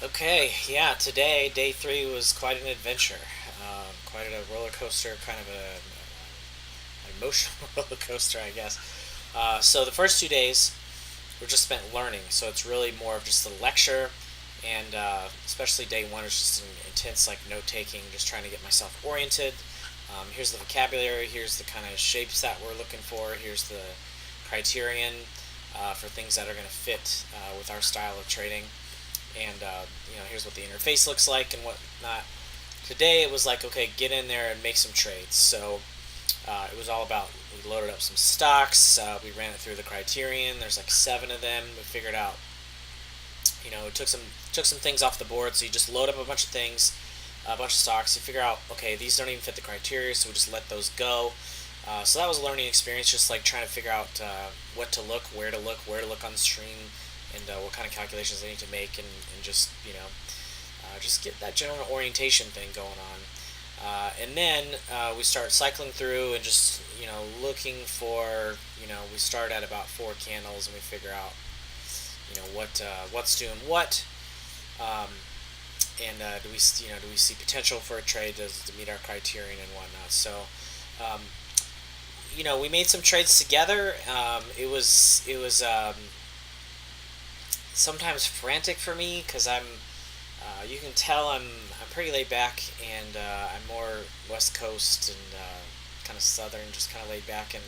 Okay, yeah, today, day three, was quite an adventure. Quite a roller coaster, kind of an emotional roller coaster, I guess. So the first 2 days were just spent learning, so it's really more of just the lecture, and especially day one is just an intense like note taking, just trying to get myself oriented. Here's the vocabulary, here's the kind of shapes that we're looking for, here's the criterion for things that are going to fit with our style of trading, and here's what the interface looks like and whatnot. Today it was like, okay, get in there and make some trades. So it was all about, we loaded up some stocks, we ran it through the criterion. There's like seven of them. We figured out, took some things off the board. So you just load up a bunch of things, a bunch of stocks. You figure out, okay, these don't even fit the criteria, so we just let those go. So that was a learning experience, just like trying to figure out what to look, where to look on the screen, and what kind of calculations I need to make, and just just get that general orientation thing going on. And then we start cycling through and just looking for we start at about four candles and we figure out what's doing what, um, and do we see potential for a trade to meet our criterion and whatnot. So um, we made some trades together. It was sometimes frantic for me because you can tell I'm pretty laid back, and I'm more West Coast and kind of Southern, just kind of laid back, and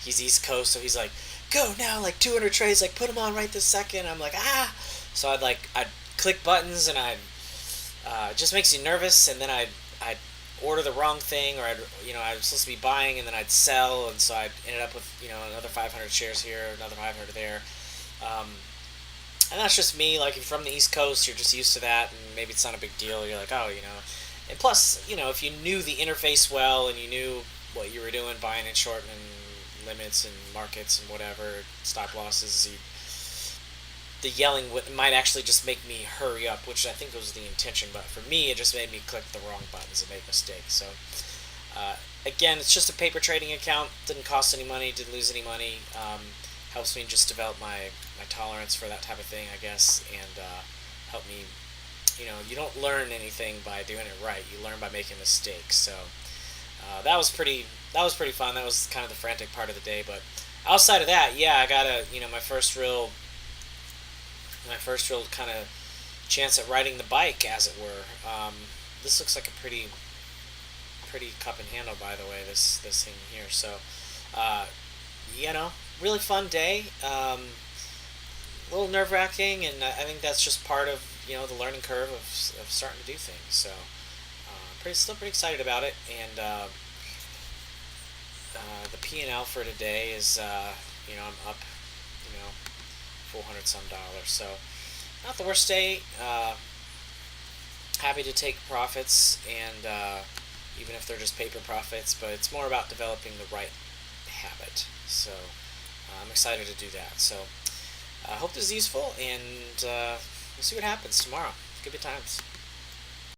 he's East Coast, so he's like, go now, like 200 trades, like put them on right this second. I'm like, ah, so I'd click buttons, and it just makes you nervous, and then I'd order the wrong thing, or I was supposed to be buying, and then I'd sell, and so I ended up with another 500 shares here, another 500 there. Um, and that's just me. Like, if you're from the East Coast, you're just used to that, and maybe it's not a big deal. You're like, oh, And plus, if you knew the interface well and you knew what you were doing, buying and shorting and limits and markets and whatever, stop losses, the yelling might actually just make me hurry up, which I think was the intention. But for me, it just made me click the wrong buttons and make mistakes. So, again, it's just a paper trading account. Didn't cost any money. Didn't lose any money. Helps me just develop my tolerance for that type of thing, I guess, and help me. You don't learn anything by doing it right. You learn by making mistakes. So that was pretty. That was pretty fun. That was kind of the frantic part of the day. But outside of that, yeah, I got my first real kind of chance at riding the bike, as it were. This looks like a pretty cup and handle, by the way. This thing here. So, uh, really fun day. A little nerve wracking, and I think that's just part of the learning curve of starting to do things. So, still pretty excited about it, and the P&L for today is I'm up 400 some dollars. So not the worst day. Happy to take profits, and even if they're just paper profits, but it's more about developing the right habit. So I'm excited to do that. So I hope this is useful, and we'll see what happens tomorrow. Good times.